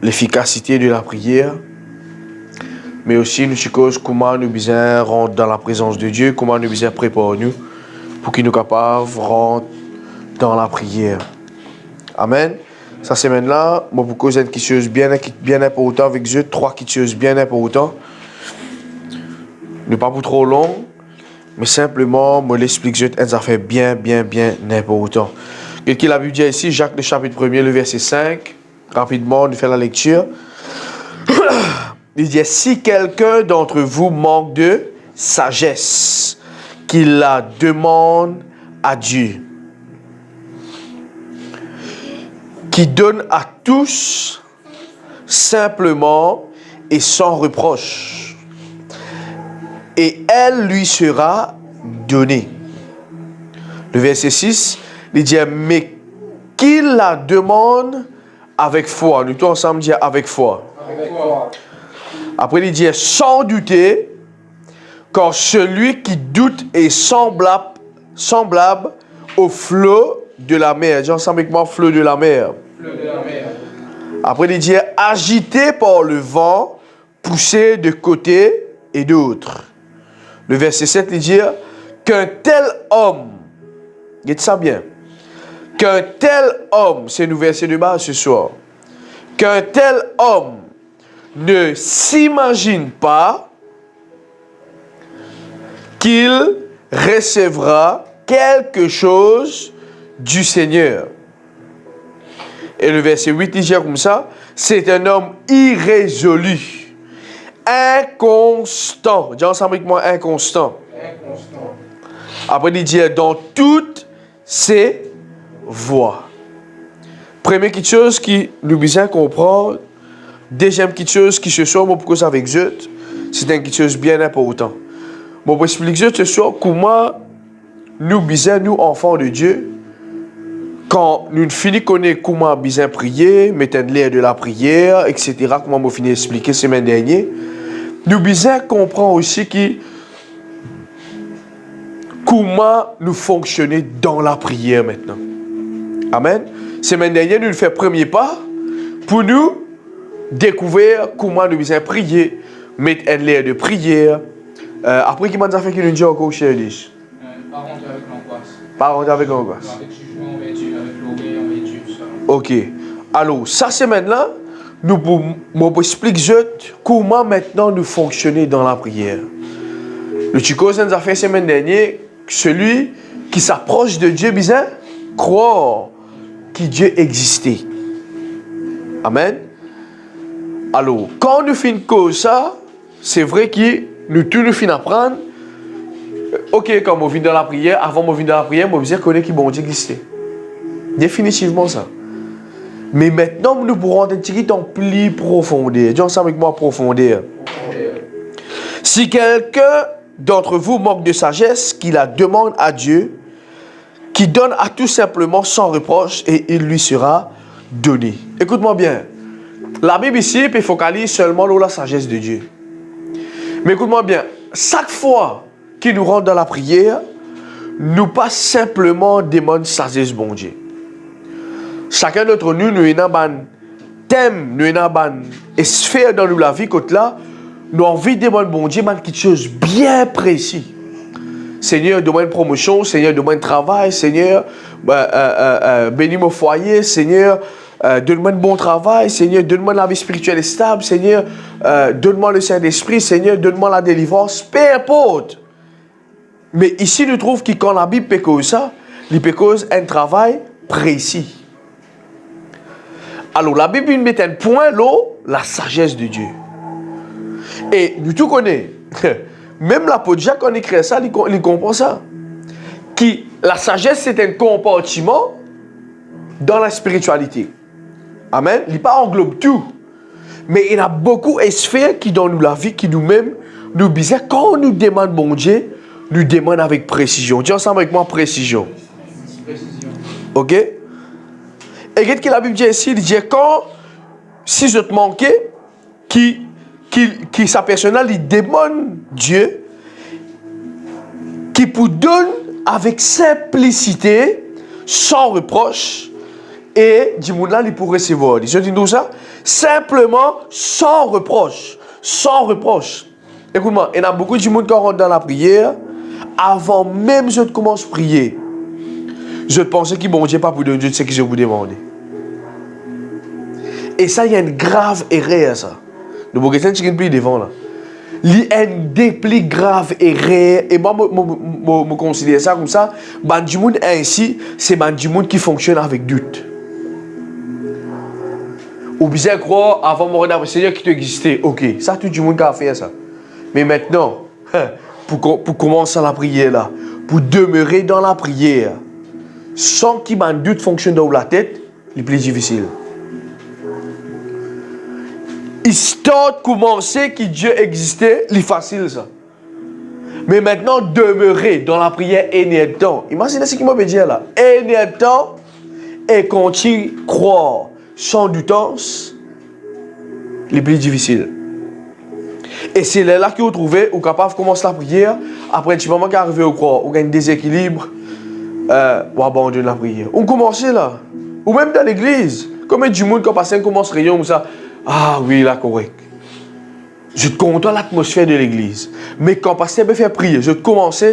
l'efficacité de la prière, mais aussi nous suppose comment nous besoin rentrer dans la présence de Dieu, comment nous besoin préparer nous pour qu'il nous capable de rentrer dans la prière. Amen. Cette semaine-là, moi pour causer une question bien importante avec Dieu, 3 questions bien importantes. Ne pas pour trop long, mais simplement, moi l'explique Dieu une affaire bien important. Et qu'il a vu dire ici, Jacques le chapitre 1er, le verset 5. Rapidement, on fait la lecture. Il dit, si quelqu'un d'entre vous manque de sagesse, qu'il la demande à Dieu, qui donne à tous simplement et sans reproche, et elle lui sera donnée. Le verset 6, il dit, mais qu'il la demande avec foi. Nous tous ensemble dire avec foi. Avec foi. Après, il dit sans douter, car celui qui doute est semblable au flot de la mer. Dis ensemble avec moi, flot de la mer. Flot de la mer. Après, il dit agité par le vent, poussé de côté et d'autre. Le verset 7, il dit qu'un tel homme, dites ça bien, qu'un tel homme, c'est le verset de base ce soir, qu'un tel homme ne s'imagine pas qu'il recevra quelque chose du Seigneur. Et le verset 8, il dit comme ça, c'est un homme irrésolu, inconstant. Dis ensemble avec moi, inconstant. Inconstant. Après, il dit dans toutes ses voies. Première petite chose qui nous besoin comprendre. Deuxième petite chose qui se soit, moi, pour cause avec Dieu, c'est une petite chose bien importante. Moi, pour expliquer ce soir comment nous besoin, nous, enfants de Dieu, quand nous finissons connaître comment besoin prier, mettre l'air de la prière, etc., comment nous finissons d'expliquer semaine dernière, nous besoin comprendre aussi comment nous fonctionner dans la prière maintenant. Amen. Semaine dernière, nous faisons le premier pas pour nous découvrir comment nous besoin prier, mettre un l'air de prière. Après, qui m'a dit qu'il nous dit encore, cher Dieu? Pas rentrer avec l'angoisse. Pas rentrer avec l'angoisse. Avec jugement envers Dieu, avec l'orgueil envers Dieu, ça. Ok. Alors, cette semaine-là, nous pouvons expliquer comment maintenant nous fonctionner dans la prière. Le Chico nous a fait la semaine dernière, celui qui s'approche de Dieu, besoin croire que Dieu existait. Amen. Alors, quand nous finissons comme ça, c'est vrai que nous tous nous finissons apprendre. Ok, quand on vient dans la prière, avant de venir dans la prière, on veut connaître qui bon Dieu existait. Définitivement ça. Mais maintenant, nous pourrons entrer en plus profondeur. Dis ensemble avec moi, profondeur. Si quelqu'un d'entre vous manque de sagesse, qu'il la demande à Dieu, qui donne à tout simplement sans reproche, et il lui sera donné. Écoute-moi bien. La Bible ici peut focaliser seulement sur la sagesse de Dieu. Mais écoute-moi bien. Chaque fois qu'il nous rentre dans la prière, nous pas simplement demandons sagesse bon Dieu. Chacun d'entre nous, nous avons un thème, nous avons une sphère dans la vie, côté là, nous avons envie de demander bon Dieu quelque chose bien précis. Seigneur, donne-moi une promotion, Seigneur, donne-moi un travail, Seigneur, bénis mon foyer, Seigneur, donne-moi un bon travail, Seigneur, donne-moi la vie spirituelle stable, Seigneur, donne-moi le Saint-Esprit, Seigneur, donne-moi la délivrance, peu importe. Mais ici, nous trouvons que quand la Bible peut cause ça, il peut cause un travail précis. Alors, la Bible met un point là, la sagesse de Dieu. Et nous tout connaissons. Même l'apôtre Jacques, quand il écrit ça, il comprend ça. Qui, la sagesse, c'est un comportement dans la spiritualité. Amen. Il n'est pas englobe tout. Mais il y a beaucoup de sphères qui dans la vie, qui nous-mêmes, nous disent, quand on nous demande bon Dieu, nous demande avec précision. Dis ensemble avec moi, précision. Précision. Ok? Et qu'est-ce que la Bible dit ici? Il dit, quand, si je te manquais, qui sa personnelle, il demande Dieu, qui pour donne avec simplicité, sans reproche, et du monde là, il pour recevoir. Je dis nous ça, Simplement, sans reproche. Sans reproche. Écoute-moi, il y a beaucoup de monde qui rentre dans la prière, avant même que je commence à prier. Je pensais que bon Dieu pas pour donner Dieu ce que je vous demande. Et ça, il y a une grave erreur, ça. Nous avons quelqu'un qui est plus devant là. Il y a une des plus grave erreur. Et moi, je considère ça comme ça. Du monde ainsi, c'est du monde qui fonctionne avec doute. Ou bien croire avant de mourir, Seigneur qui existait. Ok, ça, tout le monde qui a fait ça. Mais maintenant, pour commencer la prière là, pour demeurer dans la prière, sans qu'il y ait un doute fonctionne dans la tête, c'est plus difficile. Histoire de commencer que Dieu existait, c'est facile ça. Mais maintenant, demeurer dans la prière et temps. Imaginez ce qu'il m'a dit là. Et temps et continuer à croire sans doutance, c'est plus difficile. Et c'est là que vous trouvez, vous êtes capable de commencer la prière, après un moment qui arrive au croire, vous avez un déséquilibre, vous abandonnez la prière. On commence là, ou même dans l'église, comme du monde qui passe un commence réunion comme ça, ah oui, là, correct. Je te content l'atmosphère de l'église. Mais quand pasteur me fait prier, je te commence,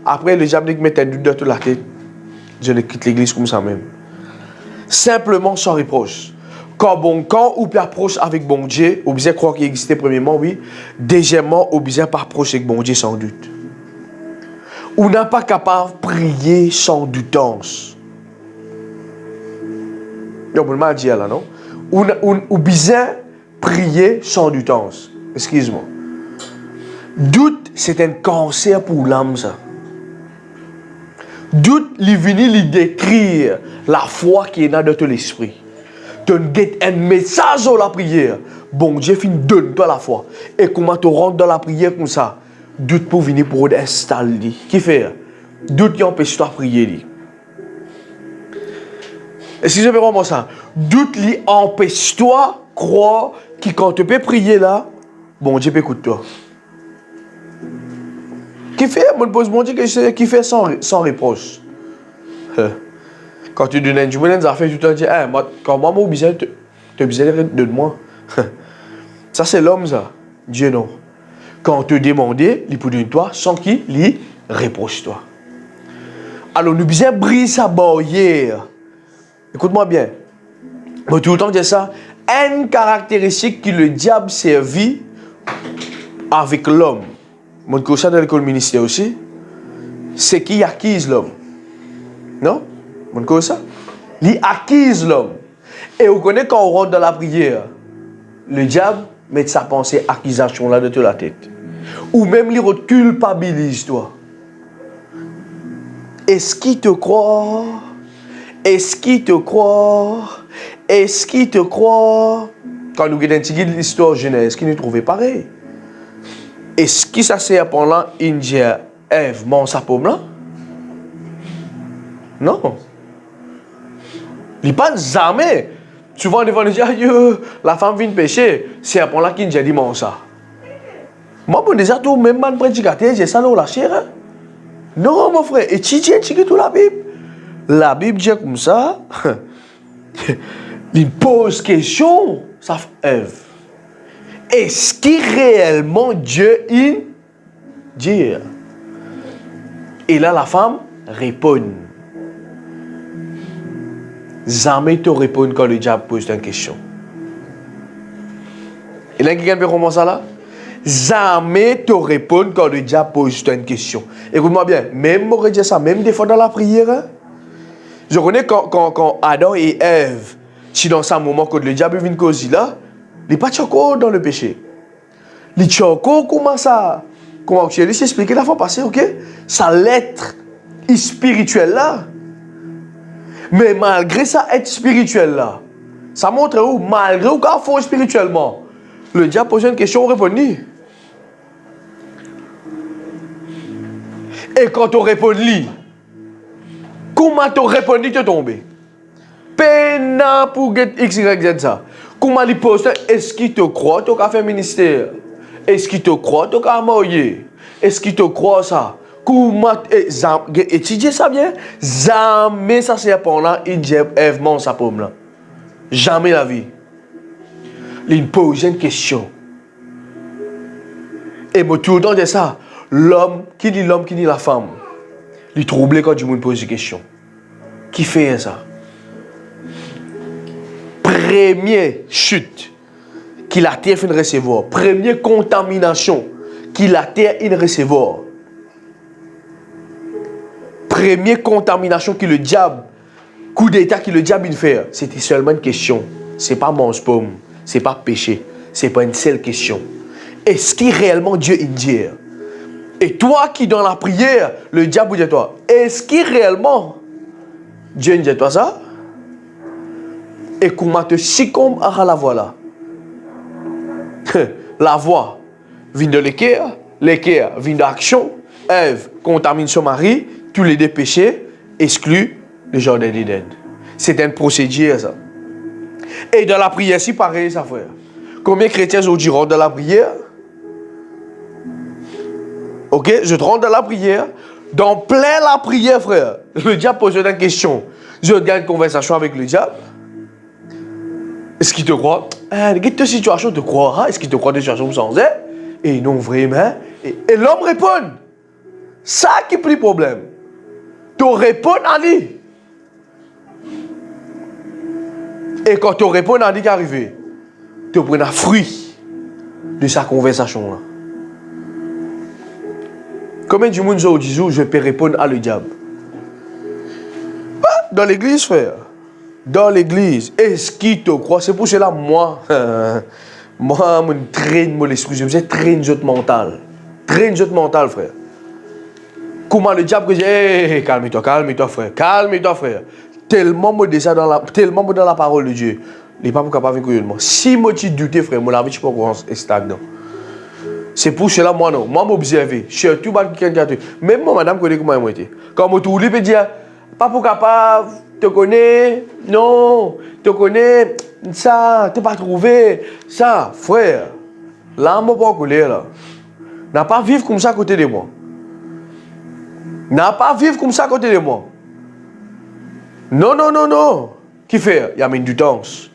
après le diable me met un doute dans toute la tête, je ne quitte l'église comme ça même. Simplement sans reproche. Quand ou bien approche avec bon Dieu, ou bien croire qu'il existait premièrement, oui. Deuxièmement, ou bien pas approcher avec bon Dieu sans doute. On n'est pas capable de prier sans doutance. Non, vous m'avez dit là, non? Ou bien prier sans doutance. Excuse-moi. Doute, c'est un cancer pour l'âme, ça. Doute, il vient décrire la foi qui est dans ton esprit. Donne un message dans la prière. Bon Dieu donne-toi la foi. Et comment tu rentres dans la prière comme ça? Doute pour venir pour installer. Qui fait? Doute qui empêche-toi de prier. Excusez-moi vraiment ça. Doute qui empêche-toi de croire que quand tu peux prier là, bon Dieu peut écouter toi. Qui fait? Moi je pose mon Dieu qui fait sans reproche. Quand tu donnes un jour, tu as fait tout le temps, hey, quand moi, tu as besoin de moi. Ça, c'est l'homme, ça. Dieu, non. Quand on te demande, il peut donner toi sans qu'il lui reproche toi. Alors, nous besoin briser sa barrière. Écoute-moi bien. Mais tout le temps, dire ça. Une caractéristique que le diable servit avec l'homme, mon coach dans l'école ministère aussi, c'est qu'il acquise l'homme. Non? Vous connaissez ça? Il acquise l'homme. Et vous connaissez quand on rentre dans la prière, le diable met sa pensée accusation là de toute la tête. Ou même il culpabilise toi. Est-ce qu'il te croit? Est-ce qu'il te croit? Est-ce qu'il te croit? Quand nous regardons l'histoire Genèse, qui nous trouvait pareil. Est-ce qu'il s'asseye pendant une Ève mange sa pomme là? Non. Il n'y a pas jamais. Souvent, devant les gens, la femme vient pécher. C'est après là qu'il dit ça. Moi, pour déjà, tout, même man prédicateur, j'ai ça dans la chair. Hein? Non, mon frère. Et tu toute la Bible. La Bible dit comme ça. Il pose question, ça fait Ève. Est-ce que réellement Dieu il dit? Et là, la femme répond. Jamais te répondre quand le diable pose une question. Et là, quelqu'un peut commencer ça là? Jamais te répondre quand le diable pose une question. Écoute-moi bien, même moi je dis ça, même des fois dans la prière, hein? Je connais quand Adam et Ève, si dans ce moment que le diable vient causer là, il n'est pas encore dans le péché. Il est encore comment ça? Comment tu as expliqué la fois passée, ok? Sa lettre spirituelle là. Mais malgré ça, être spirituel là, ça montre où, malgré où qu'on faut spirituellement, le diable pose une question, on répond. Et quand on répond, comment tu réponds, tu es tombé? Peine pour get X, Y, Z ça. Comment il pose, est-ce qu'il te croit, tu as fait ministère? Est-ce qu'il te croit, tu as marié? Est-ce qu'il te croit ça? Comment étudier ça bien? Jamais ça c'est pendant une Ève mange sa pomme là. Jamais la vie. Il pose une question. Et moi, tout le temps, c'est ça. L'homme, qui dit la femme? Il est troublé quand du monde pose des questions. Qui fait ça? Première chute qui la terre fait recevoir. Première contamination qui la terre in recevoir. Première contamination que le diable, coup d'état que le diable il fait, c'était seulement une question. C'est pas mange-pomme, c'est pas péché, c'est pas une seule question. Est-ce que réellement Dieu il dit? Et toi qui dans la prière, le diable vous dit à toi, est-ce que réellement Dieu dit à toi ça? Et comment te succombe à la voix là? La voix vient de l'équerre, l'équerre vient d'action, Ève contamine son mari, tous les deux péchés, exclut le jardin d'Éden. C'est un procédure ça. Et dans la prière, c'est pareil ça frère. Combien de chrétiens aujourd'hui rentrent dans la prière? Ok, je te rentre dans la prière. Dans plein la prière frère, le diable pose une question. Je gagne une conversation avec le diable. Est-ce qu'il te croit? Quelle ta situation te croira? Est-ce qu'il te croit des situations sans elle? Et non vraiment. Et l'homme répond. Ça qui est le problème. Tu réponds à lui. Et quand tu réponds à lui qui est arrivé, tu prends un fruit de sa conversation là. Combien de monde aujourd'hui je peux répondre à le diable? Dans l'église frère. Dans l'église, est-ce qu'il te croit? C'est pour cela, moi, je traîne mon esprit, je traîne notre mental. Traîne notre mental, frère. Comment le diable que dit, hey, calme-toi, frère. Calme-toi, frère. Tellement moi déjà dans la parole de Dieu. Il n'est pas capable de venir. Si moi tu doutes, frère, mon avis, tu peux voir stagnant. C'est pour cela, moi, non. Moi, m'observe. Je suis tout bas qui a même moi, madame, connaît comment moi été. Quand moi, tout le monde peut dire, pas pour capable. Te connais, non, te connais, ça, t'es pas trouvé, ça, frère, là, on ne peut pas couler, là. N'a pas vivre comme ça à côté de moi. N'a pas vivre comme ça à côté de moi. Non, non, non, non. Qui fait? Il y a une distance.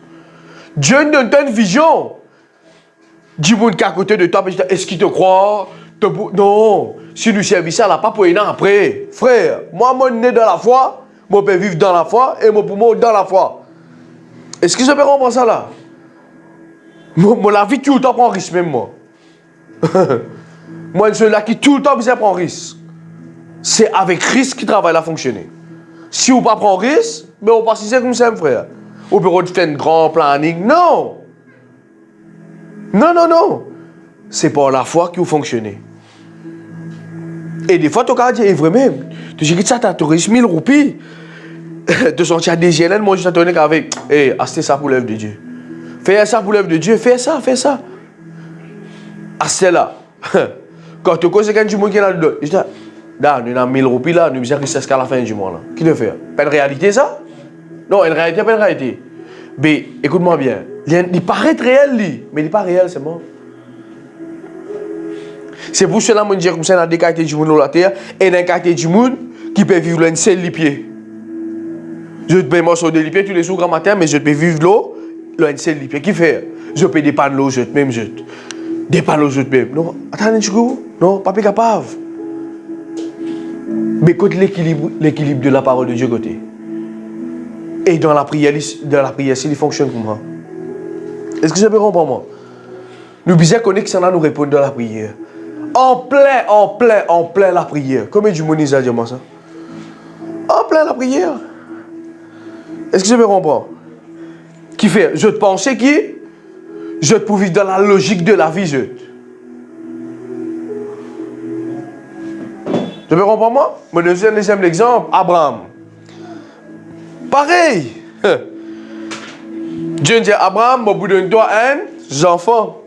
Dieu nous donne une vision. Dis-moi qu'à côté de toi, est-ce qu'il te croit? Non, si nous servons ça, là, pas pour un an après. Frère, moi, je suis né dans la foi. Moi, je peux vivre dans la foi et mon poumon dans la foi. Est-ce que je peux comprendre ça là? La vie tout le temps prend risque, même moi. Moi, je suis là qui tout le temps prend risque. C'est avec risque qu'il travaille à fonctionner. Si vous ne prenez pas risque, mais on passe comme ça, frère. Ou peut faire un grand planning. Non! Non, non, non. C'est par la foi que vous fonctionnez. Et des fois, tu as dit, vraiment, tu dis que ça, tu as riche 1000 roupies. De sortir des gélènes, moi, je t'attendais qu'avec, hey, achetez ça pour l'œuvre de Dieu. Fais ça pour l'œuvre de Dieu, fais ça, fais ça. Achetez là. Quand tu connais quelqu'un du monde qui est là-dedans, je dis, là, nous avons 1000 roupies là, nous disons que c'est jusqu'à la fin du mois là. Qui le fait? Pas une réalité ça? Non, une réalité, pas une réalité. Mais écoute-moi bien, il paraît réel, lui, mais il n'est pas réel, c'est mort. C'est pour cela que je dis comme ça, dans des quartiers du monde sur la terre, et dans des quartiers du monde qui peut vivre là, une seule pied. Je peux manger des pieds tous les jours grand matin, mais je peux vivre l'eau, là, une seule pied. Qui fait? Je peux dépanner l'eau, je même je dépanne l'eau, je même. Non, attendez, tu vois? Non, pas capable. Mais écoute l'équilibre de la parole de Dieu côté. Et dans la prière, s'il fonctionne comment? Est-ce que je peux comprendre moi? Nous bisons connaître que ça nous répondre dans la prière. En plein la prière. Combien du monde a dit moi ça? En plein la prière. Est-ce que je peux comprendre? Qui fait? Je te pensais qui? Je te prouve dans la logique de la vie, je. Tu peux comprendre moi? Mon deuxième exemple, Abraham. Pareil. Dieu dit à Abraham, au bout de toi, un enfant.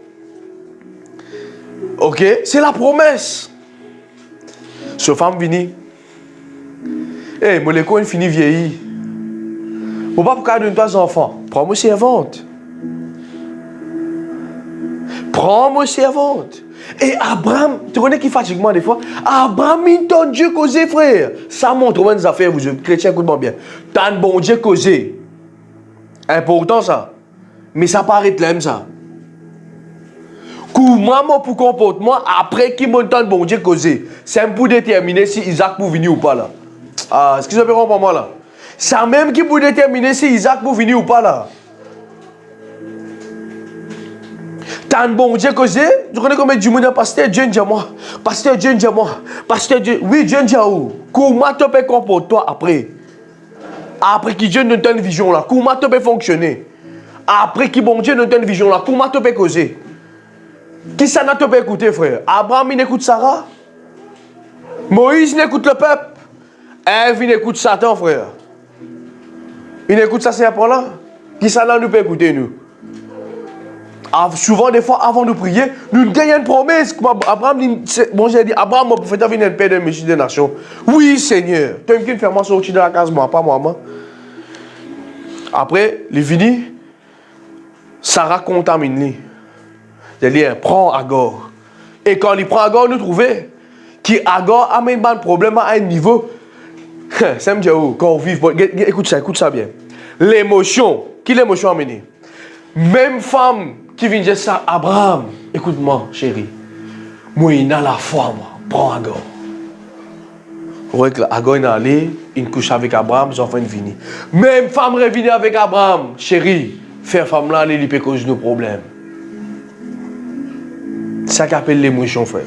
Ok? C'est la promesse. Ce femme vini. Eh, mon école fini vieilli. Pour pas pour de toi enfants. Prends-moi servante. Prends-moi servante. Et Abraham, tu connais qui fatigue moi des fois? Abraham, il t'a Dieu causé, frère. Ça montre comment des affaires, vous chrétiens, écoute-moi bien. T'as un bon Dieu causé. Important ça. Mais ça paraît l'âme ça. Comment moi pour comportement après qui m'entend bon Dieu causer. C'est pour déterminer si Isaac peut venir ou pas là. Ah, est-ce que vous avez compris moi là? C'est même qui pour déterminer si Isaac peut venir ou pas là. T'as un bon Dieu causé? Tu connais combien de monde pasteur Dieu dit moi. Pasteur Dieu dit moi. Pasteur Dieu. Oui, Dieu dit où? Comment tu peux comporter toi après? Après que Dieu nous donne une vision là, comment tu peux fonctionner? Après que bon Dieu nous donne une vision là, comment tu peux causer? Qui ça n'a pas pu écouter, frère? Abraham, il écoute Sarah. Moïse, il écoute le peuple. Ève, il écoute Satan, frère. Il écoute ça, c'est un là. Qui ça n'a pas pu écouter, nous? Souvent, des fois, avant de prier, nous gagnons une promesse. Abraham dit, bon, j'ai dit, Abraham, vous faites venir un père de Messie des nations. Oui, Seigneur. Tu as une faire moi sortir de la case, moi, pas moi. Après, il est fini. Sarah contamine lui. Il dit, prends Agar. Et quand il prend Agar, nous trouvons qu'Agar a même un problème à un niveau. Ça me dit, quand on vit, écoute ça bien. L'émotion, qui l'émotion a mené? Même femme qui vient dire ça, Abraham, écoute-moi, chérie. Moi, il a la foi, moi. Prends Agar. Vous voyez que Agar est allé, il couche avec Abraham, ils ont fait une vie. Même femme revient avec Abraham, chérie, faire femme là, elle peut causer nos problèmes. C'est ça qu'appelle l'émotion, frère.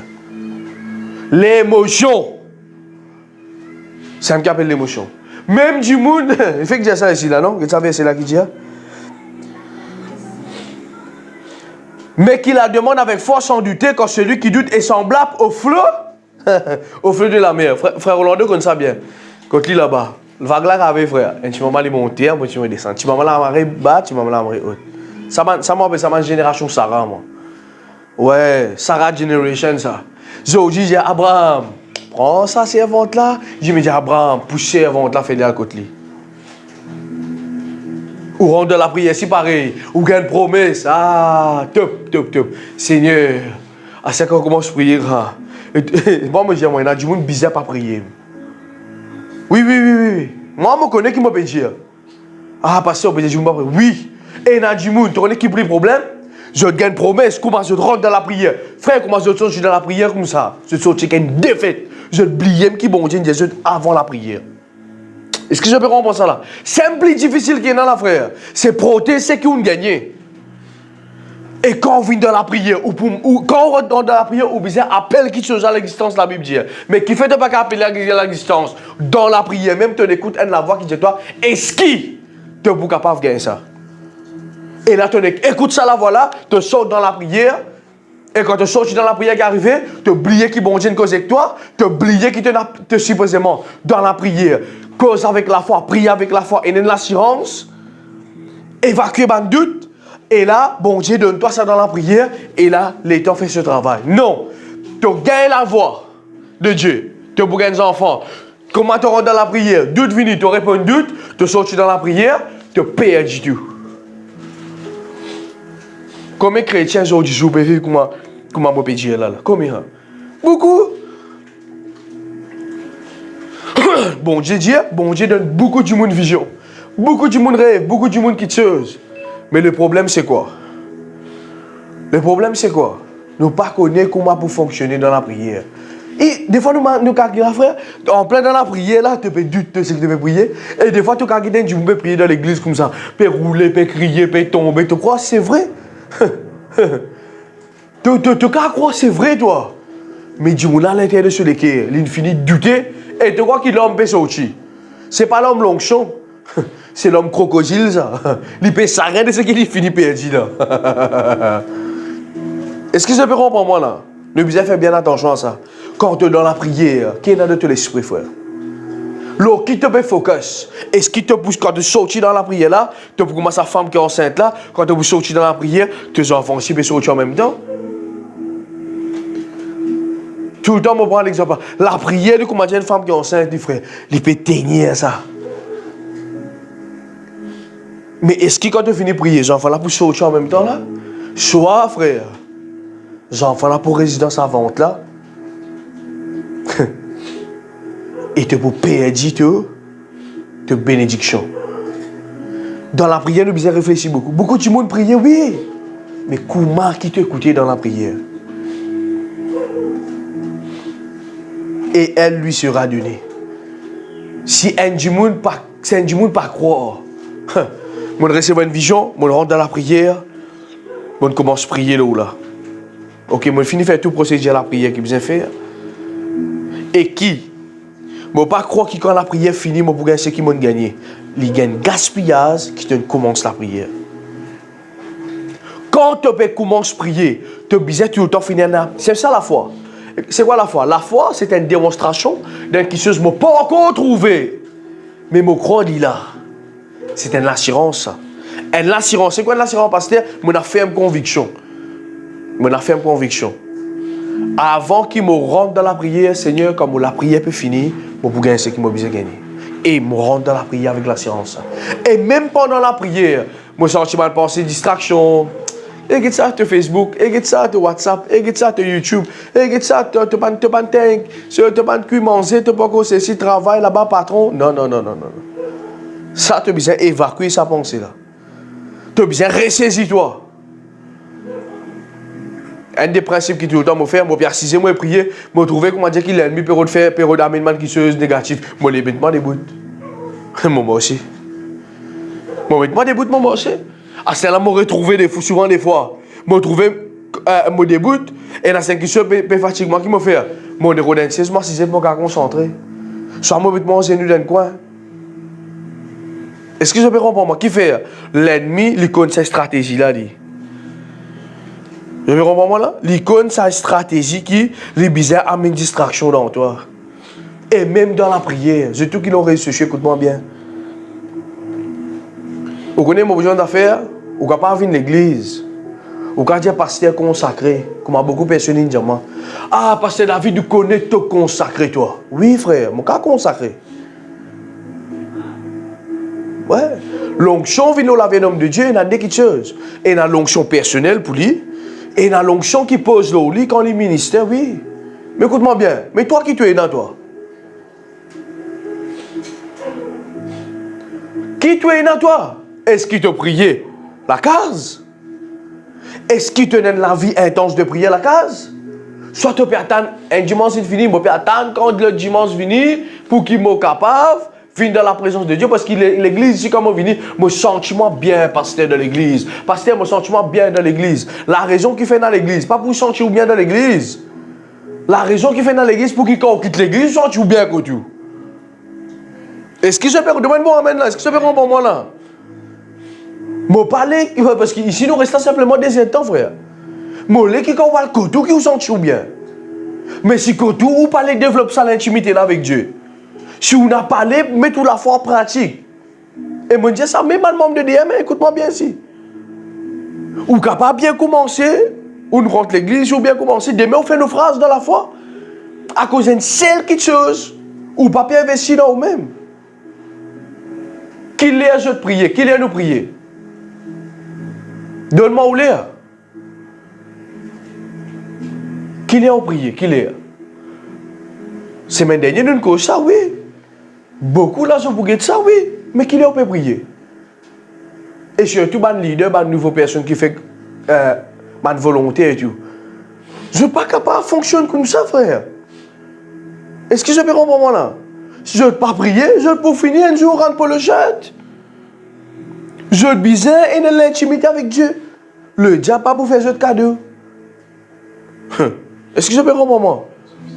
L'émotion. C'est ça qu'appelle l'émotion. Même du monde, il fait que j'ai ça ici, là, non? Vous savez, c'est là qui dit. Mais qu'il la demande avec force sans douter, quand celui qui doute est semblable au flot, au flot de la mer. Frère Rolando connaît ça bien. Quand il est là-bas, le vague là avait, frère, un petit moment il monte, un petit moment il descend. Un petit moment là, il bas, un petit moment là, il haut. Ça m'a génération Sarah, moi. Ouais, Sarah Generation, ça. Aujourd'hui, j'ai Abraham, prends ça, c'est vente là. Je me dis, Abraham, poussez vente là, fais-le à côté. Ou rendre de la prière, si pareil. Ou gagne promesse. Ah, top. Seigneur, à ce qu'on commence à prier, bon, moi, je dis, il y a du monde bizarre pas prier. Oui. Moi, je connais qui m'a dit. Ah, pasteur, je ne pas prier. Oui. Et il y a du monde, tu connais qui prie problème? Je gagne promesse, comment je rentre dans la prière. Frère, comment je sortir dans la prière comme ça? Je sortir une défaite. Je oublie qui bon Dieu Jésus avant la prière. Est-ce que je peux comprendre ça là? C'est un plus difficile qu'il y a dans la frère. C'est protéger ce qu'on gagne. Et quand on vient dans la prière, ou quand on rentre dans la prière, on besoin appelle quelque chose à l'existence, la Bible dit. Mais qui fait de pas appeler à l'existence dans la prière, même tu écoutes la voix qui dit toi, est-ce qui tu es capable de gagner ça? Et là, tu écoutes ça, la voix là, tu sautes dans la prière. Et quand tu sortis dans la prière qui est arrivée, tu oublies qui bon Dieu ne cause avec toi, tu oublies qui te supposément dans la prière. Cause avec la foi, prie avec la foi, et l'assurance, évacuer le doute. Et là, bon Dieu donne-toi ça dans la prière, et là, l'État fait ce travail. Non, tu gagnes la voix de Dieu, tu gagnes des enfants. Comment tu rentres dans la prière? Doute venu, tu réponds doute, tu sortis dans la prière, tu perds du tout. Combien de chrétiens aujourd'hui jouent vivre comment on peut dire là? Combien? Beaucoup. Bon Dieu donne beaucoup de monde vision. Beaucoup de monde rêve, beaucoup de monde qui chose. Mais le problème c'est quoi? Nous ne connaissons pas comment pour fonctionner dans la prière. Et des fois, nous calculons, frère, en plein dans la prière, là, tu peux douter de ce que tu veux prier. Et des fois, tu calcules, tu peux prier dans l'église comme ça. Tu peux rouler, tu peux crier, tu peux tomber. Tu crois c'est vrai? Tu crois c'est vrai, toi? Mais du monde à l'intérieur de ce cœur, l'infini douter, et tu crois qu'il l'homme peut sortir. Ce n'est pas l'homme longchon, c'est l'homme crocodile, ça. Il peut s'arrêter de ce qu'il finit perdu, là. Est-ce que ça peut comprendre moi, là? Ne besoin faire bien attention à ça. Quand tu es dans la prière, qui est dans de l'esprit, frère? L'eau qui te fait focus. Et ce qui te pousse quand tu sortis dans la prière là, tu peux commencer à femme qui est enceinte là, quand tu sortis dans la prière, tes enfants aussi peuvent sortir en même temps. Tout le temps, je prends l'exemple. La prière, de comment dire une femme qui est enceinte, frère, il peut tenir ça. Mais est-ce que quand tu finis de prier, les enfants là pour sortir en même temps là? Soit, frère, les enfants là pour résidence à vente là. Et tu peux perdre de bénédiction. Dans la prière, nous devons réfléchir beaucoup. Beaucoup de monde prie, oui. mais comment qui t'écoutait dans la prière. Et elle lui sera donnée. Si un du monde pas croire, moi recevoir une vision, moi rentre dans la prière, moi commence à prier là. Ok, moi finis faire tout procédé à la prière qui besoin faire. Et qui, moi pas croire que quand la prière finit, moi pour gagner ce qui m'a gagné. Il y a un gaspillage qui te commence la prière. Quand tu commences à prier, tu as besoin tout le temps finir là. C'est ça la foi. C'est quoi la foi? La foi, c'est une démonstration d'un quelque chose que je n'ai pas encore trouvé. Mais je crois qu'il là. C'est une assurance. Une assurance. C'est quoi une assurance, pasteur? Mon ferme conviction. Mon ferme conviction. Avant qu'il me rentre dans la prière, Seigneur, comme la prière peut finir, je peux gagner ce qu'il m'a besoin de gagner. Et je rentre dans la prière avec l'assurance. Et même pendant la prière, je sens mal penser, distraction. Et get ça sur Facebook, et get ça sur WhatsApp, et get ça sur YouTube, et get ça, tu pas de manger, tu pas quoi, c'est travail là-bas, patron. Non. Ça, tu as besoin d'évacuer sa pensée là. Tu as besoin de ressaisir toi. Un des principes qui tout le temps me fait, moi, puis assiser, moi, prier, moi, trouver comment dire qu'il est l'ennemi, période de faire, période d'amènement qui se négatif. Moi, les bêtements des bouts. Moi aussi. Moi, bêtements des bouts, moi aussi. Ah, c'est là que je me retrouve souvent des fois. Je me retrouve, je débute, et dans cette question, je fatigue, moi, qui me fait. Moi, je me dis, moi, si je me concentrer. Soit moi, je me dis, dans le coin. Est-ce que je peux comprendre moi? Qui fait? L'ennemi, il connaît sa stratégie là, dit. Je peux comprendre moi là? Il connaît sa stratégie qui, les bizarres, amène une distraction dans toi. Et même dans la prière, surtout qu'il aurait réussi, écoute-moi bien. Vous connaissez mon besoin d'affaires? Vous ne pouvez pas venir à l'église. Vous pouvez dire pasteur consacré, comme beaucoup de personnes disent. Ah, pasteur David, tu connais te consacré, toi. Oui, frère, mon cas consacré. Ouais. L'onction vient nous laver l'homme de Dieu, il y a deux choses. Il y a l'onction personnelle pour lui, et il y a l'onction qui pose le lit quand les ministères, oui. Mais écoute-moi bien, mais toi qui tu es dans toi? Qui tu es dans toi? Est-ce qu'il te priait la case? Est-ce qu'il te donne la vie intense de prier la case? Soit tu peux attendre un dimanche fini, tu peux attendre quand le dimanche finit pour qu'il soit capable de venir dans la présence de Dieu. Parce que l'église, ici, comme on vient, me sens-moi bien, pasteur de l'église. Pasteur, me sens-moi bien dans l'église. La raison qu'il fait dans l'église, pas pour sentir bien dans l'église. La raison qu'il fait dans l'église, pour qu'il quitte l'église, sentir bien que tout. Est-ce que je peux demander bon amen là? Est-ce que je peux répondre pour moi là? Je parle, parce qu'ici nous restons simplement des temps, frère. Je parle qui va le côté qui vous sentez bien. Mais si côté vous parlez, développe ça l'intimité là avec Dieu. Si vous n'avez parlé, mettez la foi en pratique. Et me dire ça, même un membre de DM, écoute-moi bien ici. Ou capable bien commencer, ou nous rentre l'église, ou bien commencer, demain on fait nos phrases dans la foi. À cause d'une seule petite chose, ou pas bien investi dans vous-même. Qu'il est à je te prier, qu'il est à nous prier. Donne-moi où l'air. Qu'il est à prier, qu'il est. Semaine dernière, nous avons ça, oui. Beaucoup là, je vous dire ça, oui. Mais qu'il est à prier. Et surtout, les leaders, les nouvelles personnes qui font ma volonté et tout. Je ne suis pas capable de fonctionner comme ça, frère. Est-ce que je peux comprendre moi là? Si je ne peux pas prier, je peux finir un jour rendre pour le jet. Je suis bizarre et dans l'intimité avec Dieu. Le diable pas pour faire ce cadeau. Est-ce que je peux comprendre moi?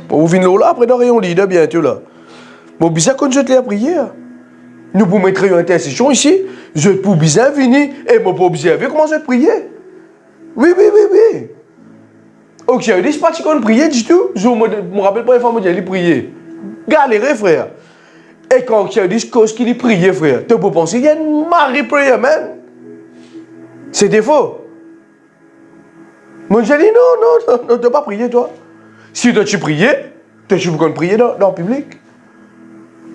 Pour vous venir là, après d'avoir un leader bientôt là. Bon, bizarre quand je te l'ai prière. Nous pouvons mettre une intercession ici. Je peux bizarre venir et je peux observer comment je prier. Oui. Ok, je dis pas que tu prier du tout. Je me rappelle pas une fois que j'ai prier. Galérer, frère. Et quand tu dis que qu'il priait, frère, tu peux penser qu'il y a une Marie prière, man. C'était faux. Moi, j'ai dit non, tu n'as pas prié, toi. Si tu priais, tu peux prier dans le public.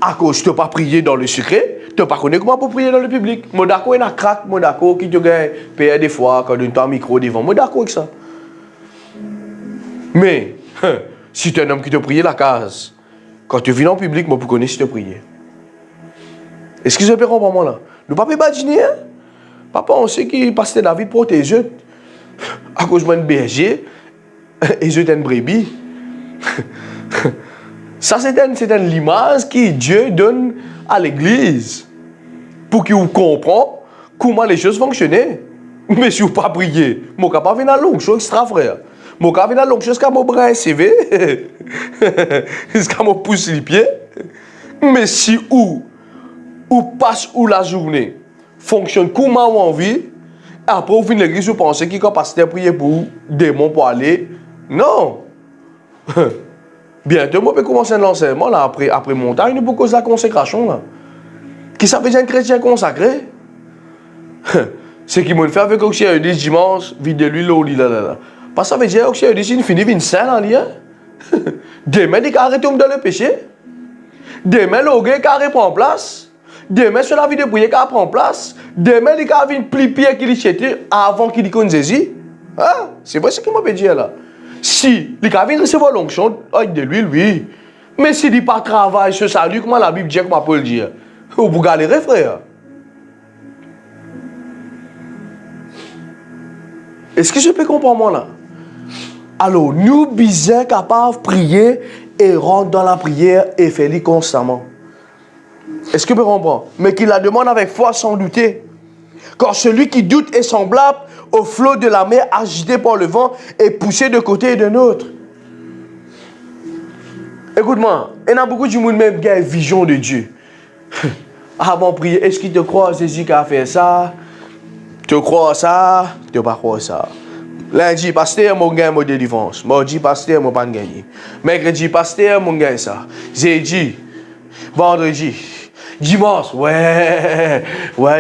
À cause tu n'as pas prié dans le secret, tu n'as pas connu comment pour prier dans le public. Moi, d'accord, il y a un crack, moi, d'accord, qui te gagne, payer des fois, quand tu as un micro devant. Moi, d'accord avec ça. Mais, si tu es un homme qui te priait la case, quand tu viens en public, moi, pour connaître si tu priais. Est-ce que je peux comprendre moi là? Nous ne pouvons pas imaginer, hein? Papa, on sait qu'il pasteur David protège. à cause de berger et je t'ai une brebis. Ça, c'est une image que Dieu donne à l'église pour qu'il comprenne comment les choses fonctionnent. Mais si vous ne pas prier, je ne vais pas venir à longue chose extra, frère. Je ne vais pas venir à longue chose jusqu'à mon bras un CV, jusqu'à mon pouce les pieds. Mais si ou passe où la journée fonctionne comme on a envie, après vous venez à l'église, vous pensez qu'il y a capacité à prier pour démons pour aller. Non. Bientôt, moi, je peux commencer l'enseignement là, après montagne pour cause de la consécration. Là. Qui ça veut dire un chrétien consacré? C'est qui m'a fait avec Oxy dit dimanche, vide de l'huile au lit là. Parce que ça veut dire Oxy dit s'il finit une sainte en lien. Demain, il a arrêté dans le péché. Demain, le gars qui reprend place. Demain, sur la vie de prière qui prend place. Demain, il a une pli pierre qui lui avant qu'il y ait Jésus. Hein? C'est vrai ce qu'il m'a dit là. Si il a recevoir l'onction de l'huile, oui. Mais s'il dit pas travail, ce salut, comment la Bible dit, comment on peut le dire? Vous galérer, frère. Est-ce que je peux comprendre moi là? Alors, nous sommes capables de prier et rentrer dans la prière et faire constamment. Est-ce que vous comprenez? Mais qu'il la demande avec foi sans douter. Car celui qui doute est semblable au flot de la mer agité par le vent et poussé de côté et de l'autre. Écoute-moi, il y a beaucoup de monde même qui a une vision de Dieu. Avant de prier, est-ce qu'il te croit Jésus qui a fait ça? Tu crois ça? Tu ne pas croire ça. Lundi, pasteur, mon gagne mon délivrance. Mardi, pasteur, mon pas gagné. Mercredi, pasteur, mon gagne ça. Jeudi, vendredi, dimanche, ouais,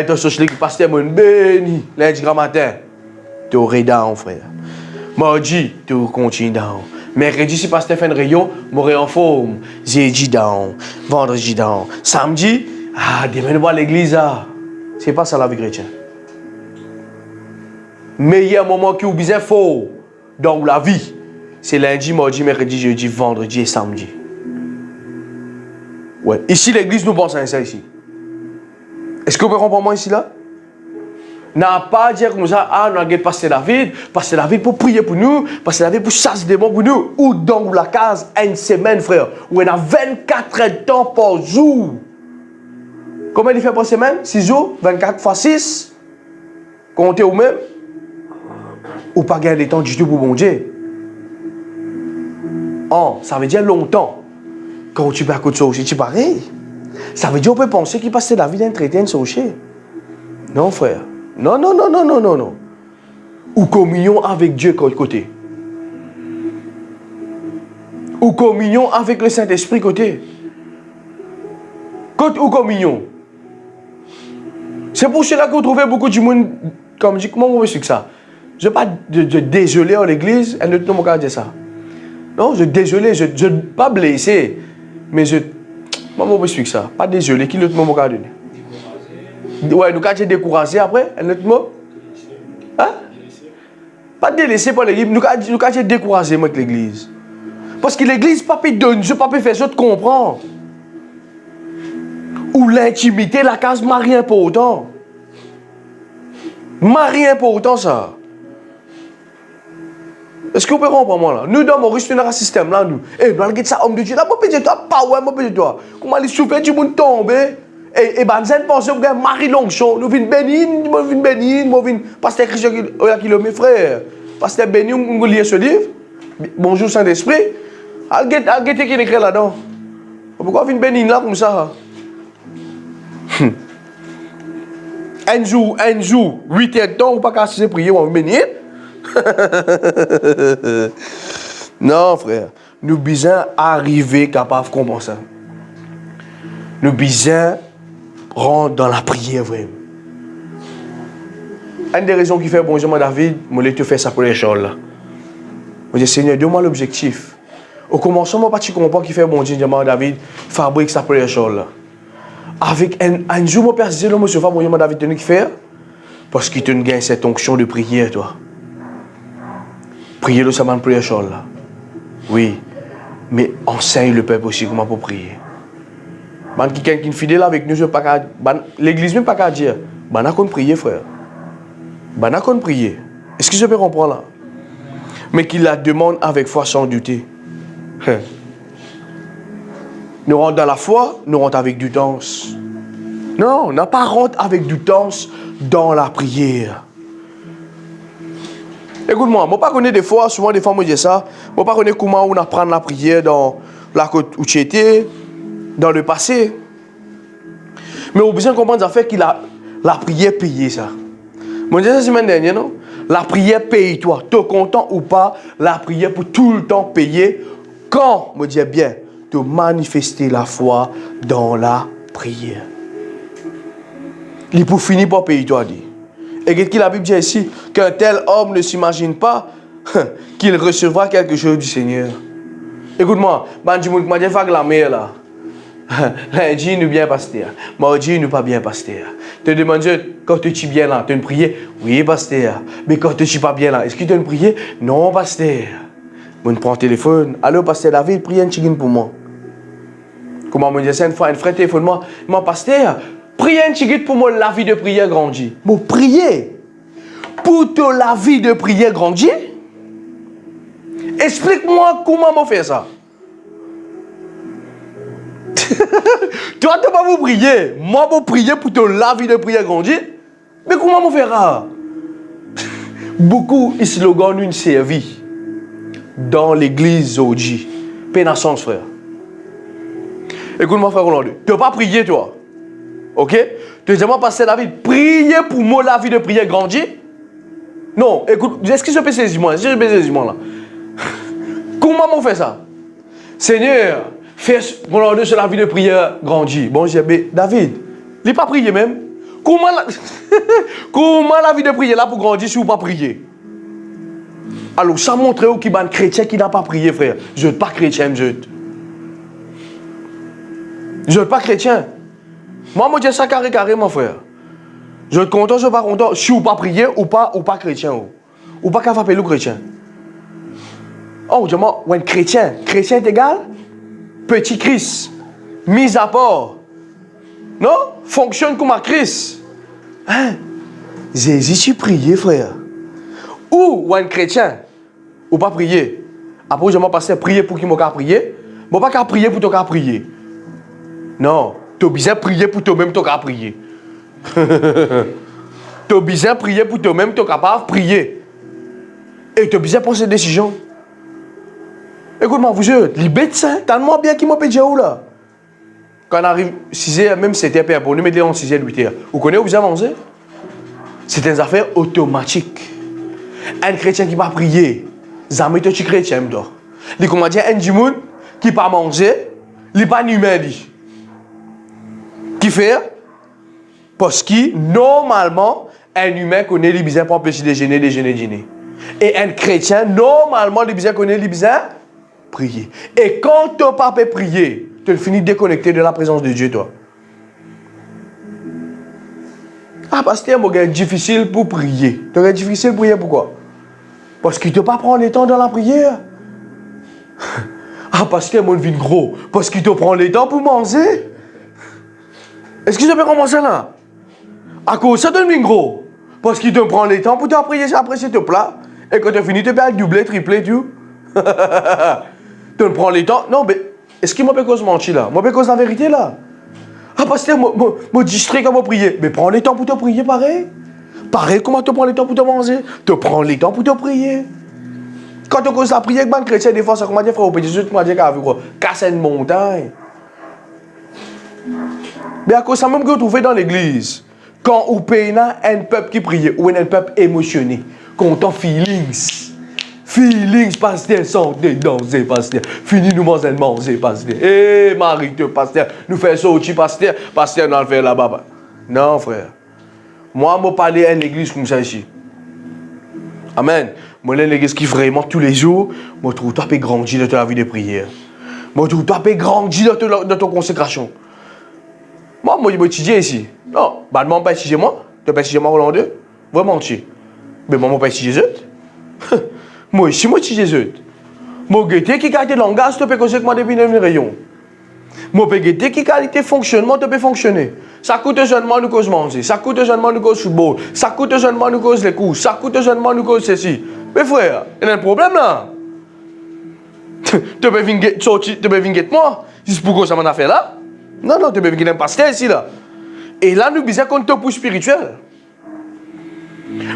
ton social pasteur, mon béni. Lundi, grand matin, tu aurais down, frère. Mardi, tu continues down. Mercredi, si pasteur fait une rayon, m'aurait en forme. Jeudi, down. Vendredi, down. Samedi, demain, nous va à l'église. C'est pas ça la vie chrétienne. Meilleur moment qui vous besoin fort dans la vie, c'est lundi, mardi, mercredi, jeudi, vendredi et samedi. Ouais. Ici, l'église, nous pensons à ça ici. Est-ce que vous pouvez comprendre moi ici là? N'a pas dire comme ça, nous avons pasteur David pour prier pour nous, pasteur David pour chasser des démons pour nous, ou dans la case une semaine, frère, où on a 24 heures de temps par jour. Combien il fait par semaine? 6 jours, 24 fois 6. Comptez vous-même. Ou pas gagner le temps du tout pour bon Dieu. Oh, ça veut dire longtemps. Quand tu peux écouter ça aussi, tu pareil. Ça veut dire qu'on peut penser qu'il passe la vie d'un chrétien sauché. Non, frère. Non. Ou communion avec Dieu côté. Ou communion avec le Saint-Esprit côté. Ou communion. C'est pour cela que vous trouvez beaucoup de monde, comme je dis, comment vous expliquez ça? Je ne vais pas désolé en l'église, elle ne peut pas dire ça. Non, je désolé, je ne vais pas blesser, mais comment vous expliquez ça? Pas désolé, qui ne peut pas donner? Ouais, nous avons découragé après, elle ne peut pas. Hein? Pas délaissé pour l'église, nous avons découragé avec l'église. Parce que l'église, pas donne, je ne peux pas faire ça, tu comprends? Ou l'intimité, la case, rien important. Rien important, ça. Est-ce que vous pouvez comprendre moi là? Nous, dans mon un système là, nous. Et nous allons ça, homme de Dieu, là, moi, de toi, pas ouais, moi, de toi. Comment les souffler du monde tomber? Et Banzen pense que vous avez Marie Longchamp. Nous venons bénir, nous venons pasteur Christian qui est mes frères. Pasteur béni, on lire ce livre. Bonjour Saint-Esprit. Allez, qui est écrit là-dedans. Pourquoi vous venez bénir là comme ça? Un jour, 8 heures de temps, ou pas qu'à se prier, on va bénir. Non, frère. Nous besoin arriver capable de comprendre ça. Nous besoin rentrer dans la prière, vraiment. Une des raisons qui fait bonjour, David, je vais te faire ça pour les choses là. Je dis, Seigneur, donne-moi l'objectif. Au commencement, pas tu comprends qui fait bonjour, David, fabrique ça pour les choses là. Avec un jour, mon père disait, non, monsieur, bonjour, David, tu as qui faire? Parce qu'il te gagne cette onction de prière, toi. Prier le sabbat pour les choses là. Oui. Mais enseigne le peuple aussi comment pour prier. Quelqu'un qui est fidèle avec nous, l'église même pas qu'à dire. On a prier, frère. On a prier. Est-ce que je peux comprendre là? mais qu'il la demande avec foi sans douter. Nous rentrons dans la foi, nous rentrons avec du temps. Non, on n'a pas rentré avec du temps dans la prière. Écoute-moi, moi pas connais des fois, souvent des fois moi je dis ça, moi pas connais comment on apprend la prière dans la côte où tu étais, dans le passé. Mais on a besoin de comprendre ça fait qu'il a la prière payée ça. Moi je disais la semaine dernière, non? La prière paye toi, t'es content ou pas, la prière pour tout le temps payer quand, me dis bien, de manifester la foi dans la prière. Il pour finir par payer toi dit. Et qu'est-ce que la Bible dit ici? Qu'un tel homme ne s'imagine pas qu'il recevra quelque chose du Seigneur. Écoute-moi, je vais faire la mer là. Lundi, nous bien pasteur. Mardi, nous pas bien pasteur. Te demande quand tu es bien là, tu as une prière? Oui, pasteur. Mais quand tu es pas bien là, est-ce que tu as une prière? Non, pasteur. Je prends le téléphone. Allô, pasteur David, priez un chicken pour moi. Comment me dit ça une fois, un frère téléphone moi, pasteur, priez un chicken pour moi, la vie de prière grandit. Bon, prier pour que la vie de prière grandit? Explique-moi comment on fait ça. Toi, tu ne vas pas vous prier. Moi, je vais prier pour que la vie de prière grandisse. Mais comment on fera? Beaucoup de slogans nous servi dans l'église aujourd'hui. Pénassance, frère. Écoute-moi, frère Roland. Tu ne vas pas prier, toi. Ok? Tu dis, moi, pasteur David, prier pour moi, la vie de prière grandit. Non, écoute, est-ce que je peux saisir moi? Est-ce que je peux saisir moi là? Comment on fait ça? Seigneur, fais Roland sur la vie de prière grandit. Bon, j'ai dit, David, il n'est pas prié même. Comment la vie de prière là pour grandir si vous pas prier? Alors, ça montre où qu'il y a un chrétien qui n'a pas prié, frère. Je ne suis pas chrétien, je ne suis pas chrétien. Moi, je dis ça carré, mon frère. Je suis content, je ne suis pas content. Si vous pas prier ou pas chrétien. Ou pas qu'à faire le chrétien. Oh, je dis, moi, un chrétien. Chrétien est égal? Petit Christ. Mis à part. Non? Fonctionne comme un Christ. Hein? Jésus, tu prier, frère. Ou un chrétien. Ou pas prier. Après, je m'en passe à prier pour qu'il m'a prier. Je ne pas qu'à prier pour toi prier. Non. Tu as besoin de prier pour toi-même, tu as prier. Tu as besoin de prier pour toi-même, tu es capable de prier. Et tu as besoin de prendre cette décision. Écoute-moi, vous êtes les médecins, tellement bien qu'ils m'ont payé où là. Quand on arrive 6h, même 7h, père, pour nous mettre en 6h, 8h. Vous connaissez où vous avancez? C'est une affaire automatique. Un chrétien qui va prier, ça met un chrétien. Il comment dire, un djimoun qui ne pas manger, il n'est pas humain. Qui fait? Parce que normalement, un humain connaît les besoins pour petit déjeuner, dîner. Et un chrétien, normalement, les besoins connaît les besoins prier. Et quand tu n'as pas prier, tu finis déconnecté de la présence de Dieu, toi. Ah, parce que c'est difficile pour prier. C'est difficile pour prier, pourquoi? Parce que tu ne pas prendre le temps dans la prière. Ah, parce que mon vie gros. Parce que tu prends le temps pour manger. Est-ce que je peux commencer là? À cause ça donne gros. Parce que tu prends le temps pour apprécier tes plats. Et quand tu finis, tu peux doubler, tripler, tout. Tu prends le temps. Non, mais est-ce qu'il m'a pas cause mentir là? Moi, pas cause la vérité là. Ah, parce que moi distrait quand moi prier. Mais prends le temps pour te prier pareil. Pareil, comment tu prends le temps pour te manger? Tu prends le temps pour te prier. Quand tu causes la prière, avec un chrétien, des fois, ça comment dire, frère, au petit Jésus, tu m'as dit qu'à quoi? Casser une montagne. Mais à cause ça même que vous trouvez dans l'église, quand vous payez un peuple qui prie, ou un peuple émotionné, content feelings. Feelings, pasteur, santé, danser, pasteur. Fini nous manger, pasteur. Eh, Marie, pasteur, nous faisons ça aussi, pasteur, pasteur, nous le fait là-bas. Non, frère. Moi, je parle à une église comme ça ici. Amen. Moi, une église qui vraiment tous les jours, je trouve que tu as grandi dans ta vie de prière. Je trouve que tu as grandi dans ta consécration. Moi, je vais étudier ici. Non, je ne vais pas étudier moi. Tu ne vas pas étudier moi, Hollandais. Vraiment, tu. Mais moi, je ne vais pas étudier Jésus. Moi, ici, moi, étudier Jésus. Moi, je vais qualité de langage, tu peux causer moi depuis le rayon. Moi, je vais qualité fonctionnement, tu peux fonctionner. Ça coûte jeunement nous cause manger. Ça coûte jeunement nous cause football. Ça coûte jeunement nous cause les coups. Ça coûte jeunement nous cause ceci. Mais frère, il y a un problème là. Tu peux venir sortir, tu peux venir moi. C'est pourquoi ça m'en a fait là. Non, non, tu peux venir un pasteur ici là. Et là, nous disons qu'on te pousse spirituel.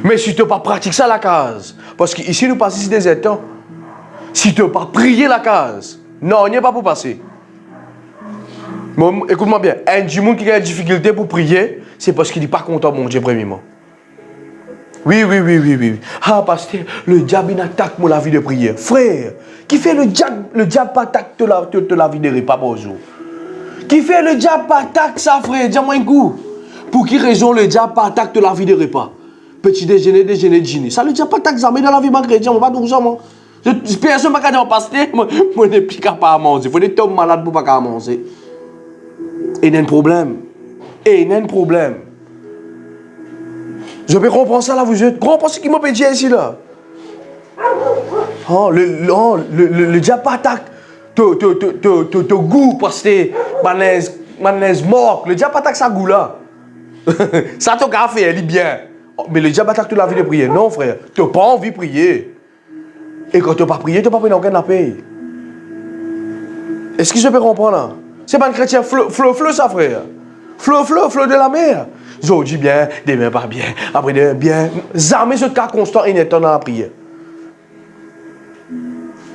Mais si tu n'as pas pratiqué ça la case, parce qu'ici nous passons ici des étangs. Si tu n'as pas prié la case, non, il n'y a pas pour passer. Bon, écoute-moi bien, un monde qui a des difficultés pour prier, c'est parce qu'il n'est pas content de mon Dieu, premièrement. Oui. Ah, pasteur, le diable il attaque la vie de prière. Frère, qui fait le diable attaque la vie de repas par jour. Qui fait le diable attaque ça, frère, dis-moi un coup. Pour qui raison le diable attaque la vie de repas? Petit déjeuner, dîner. Ça, le diable attaque ça, mais dans la vie chrétienne, on va pas tout ça, moi. Personne ne va pas dire, pasteur, moi, je ne suis pas à manger. Il faut des tombes malades pour ne pas manger. Et il y a un problème. Je peux comprendre ça là, vous êtes. Comprends ce qui m'a dit ici là. Oh, le diable attaque ton goût parce que manèse mort. Le diable attaque sa goût là. Ça ton café, elle est bien. Mais le diable attaque toute la vie de prier. Non frère, tu n'as pas envie de prier. Et quand tu n'as pas prié, tu n'as pas pris aucun appel. Est-ce que je peux comprendre là? C'est pas un chrétien fleu ça frère. Fleu de la mer. Aujourd'hui bien, demain pas bien, après demain bien. Jamais ce cas constant et net dans la prière.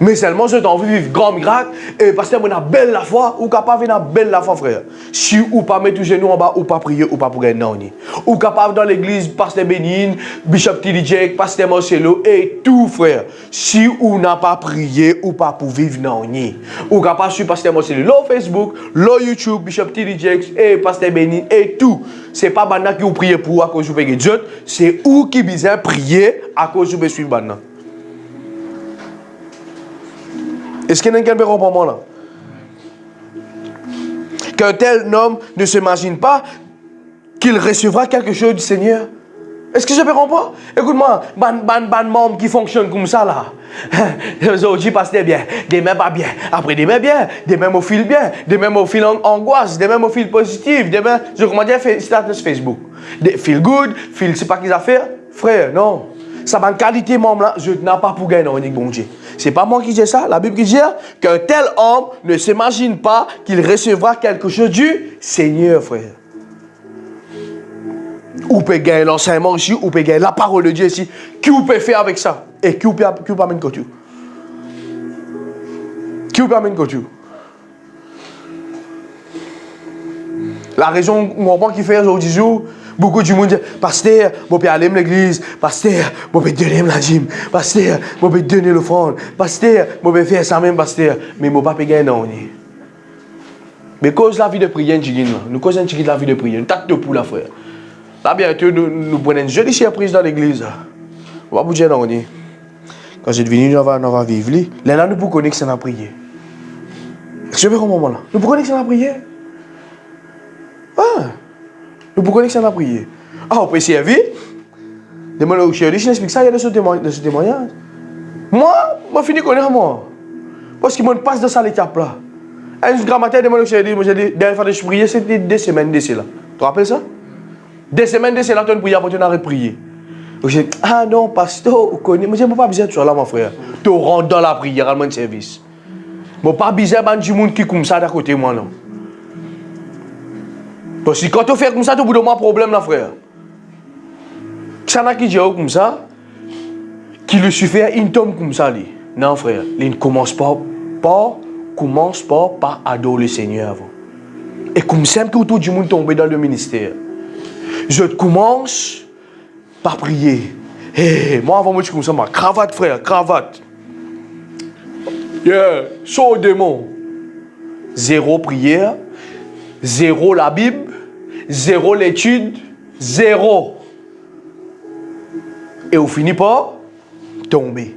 Mais seulement je t'en veux vivre grand miracle et parce que on a belle la foi ou capable de belle la foi frère. Si ou pas mettre genou en bas ou pas prier ou pas pour gagner non ni. Ou capable dans l'église pasteur Bénin, Bishop Tilly Jack, pasteur Marcelo et tout frère. Si ou n'a pas prié ou pas pour vivre non ni. Ou capable sur pasteur Marcelo là Facebook, là YouTube, Bishop Tilly Jack et pasteur Bénin et tout. C'est pas maintenant qui vous priez pour à cause vous payez Dieu, c'est où qui besoin prier à cause vous suivre maintenant. Est-ce qu'il y a quelqu'un qui comprend moi là? Qu'un tel homme ne s'imagine pas qu'il recevra quelque chose du Seigneur. Est-ce que je peux comprendre? Écoute-moi, ban membre qui fonctionne comme ça là. Aujourd'hui passe bien, demain pas bien, après demain bien, demain au fil bien, demain au fil angoisse, demain au fil positif, demain, je comment dire, status Facebook. Feel good, feel c'est pas qu'ils a fait, frère, non. Ça va en qualité membre là, je n'ai pas pour gagner, on dit bon Dieu. C'est pas moi qui dis ça, la Bible qui dit qu'un tel homme ne s'imagine pas qu'il recevra quelque chose du Seigneur, frère. Ou peut gagner l'enseignement ici, ou peut gagner la parole de Dieu ici. Qui vous peut faire avec ça? Et qui vous peut amener côté? Qui vous peut amener côté? La raison où on comprend qu'il fait aujourd'hui, beaucoup de monde dit, pasteur, je peux aller à l'église, pasteur, je peux donner la dîme, pasteur, je peux donner l'offrande, pasteur, je peux faire ça même, pasteur, mais je ne peux pas gagner non. Mais cause la vie de prière, nous causons de la vie de prière, nous tâtons pour la frère. Là, bientôt, nous prenons une jolie surprise dans l'église. On va vous dire non. Quand j'ai devenu, on va vivre. Là, nous pouvons connaître que c'est la prière. Est-ce que je peux comprendre là? Nous pouvons connaître que c'est la prière. Ah! Nous pouvons connaître que c'est la prière. Ah, on peut servir. Demandez au chéri, je n'explique ça, il y a de ce témoignage. Moi, je finis de connaître moi. Parce qu'il me passe de ça l'étape là. Un grammaire demande au chéri, moi j'ai dit, dernière fois que je priais, c'était 2 semaines d'essai là. Tu te rappelles ça? 2 semaines d'essai là, tu as prié, après tu as prié. J'ai dit, ah non, pasteur, vous connaissez, moi je n'ai pas besoin de ça là, mon frère. Tu rentres dans la prière, à mon service. Je n'ai pas besoin de monde qui est comme ça d'à côté moi non. Parce que quand tu fais comme ça, tu as un problème là, frère. Ça n'a qui dit comme ça, qui le suffit, il tombe comme ça. Lui. Non, frère, il ne commence pas par adorer le Seigneur avant. Et comme ça, que tout le monde tombe dans le ministère. Je commence par prier. Hey, moi, avant, moi, je commence ma cravate, frère, cravate. Yeah, chaud démon. 0 prière, 0 la Bible, 0 l'étude, 0. Et on finit par tomber.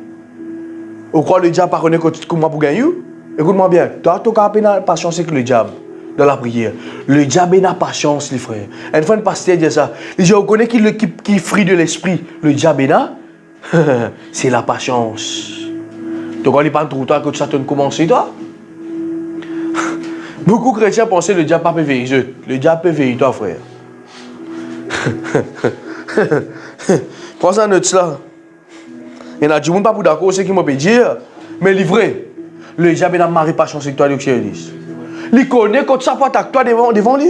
Au quoi le diable paraît comment pour gagner? Écoute-moi bien, toi, tu n'as pas patience avec le diable dans la prière. Le diable n'a pas chance, les frères. Une fois, un pasteur dit ça. Il dit, on connaît qui est fruit de l'esprit. Le diable n'a, c'est la patience. Tu ne connais pas trop tard que ça te commence, toi? Beaucoup de chrétiens pensaient que le diable peut veiller. Le diable peut veiller toi, frère. Prends ça en note là. Il y en a du monde pas pour d'accord, c'est qui m'a peut dire. Mais livré, le diable n'a marre pas chance avec toi, il connaît quand ça peut attaquer toi devant lui.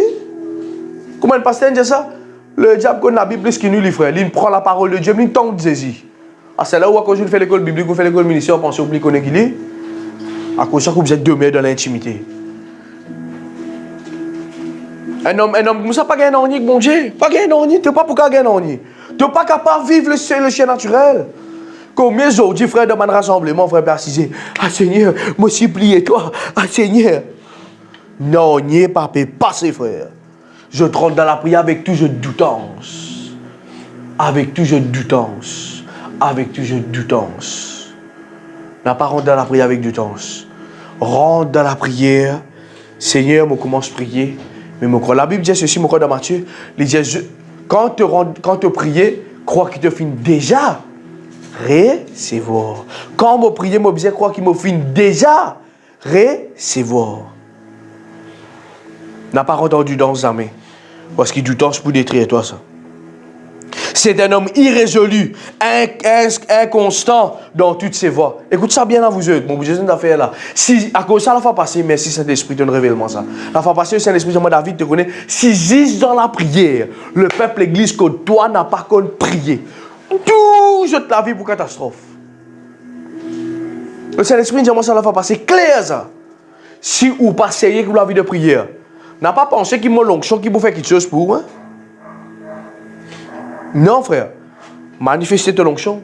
Comment le pasteur dit ça? Le diable connaît la Bible plus qu'il nous, les frères. Il prend la parole de Dieu, il tombe Jésus. Ah, c'est là où, quand je fais l'école biblique, vous faites l'école ministère, vous pensez que vous connaissez qui est? À cause de ça, vous êtes demeuré dans l'intimité. Un homme comme ça, pas gagner un bon Dieu. Pas gagner un tu n'es pas pour gagner un Tu n'es pas capable de vivre le chien naturel. Combien aujourd'hui, frère, dans un rassemblement, frère, persisé. Ah, Seigneur, moi, supplie-toi. Ah, Seigneur. Non, n'y est pas passer, frère. Je te rentre dans la prière avec tout jeu de doutance. Avec tout jeu de doutance. Avec tout jeu de doutance. N'a pas rentre dans la prière avec doutance. Rentre dans la prière. Seigneur, moi commence à prier. Mais la Bible dit ceci, mon dans Matthieu. Il dit, quand te prier, crois qu'il te finit déjà. Recevoir. Quand me prier, me disais, crois qu'il me finit déjà. Recevoir. N'a pas entendu dans sa main. Parce qu'il du temps pour détruire toi ça. C'est un homme irrésolu, inconstant dans toutes ses voies. Écoute ça bien à vous autres, mon Dieu, c'est une affaire là. Si, à cause de ça, la fois passée, merci Saint-Esprit, te révèle-moi ça. La fois passée, Saint-Esprit, moi, David, te connaît. Si juste dans la prière, le peuple, l'église, que toi n'a pas qu'à prier, tout jette la vie pour catastrophe. Le Saint-Esprit, dis-moi ça la fois passée, clair ça. Si vous passez pour la vie de prière, n'a pas pensé qu'il m'a l'onction, qu'il vous fait quelque chose pour, hein? Non, frère. Manifestez ton onction.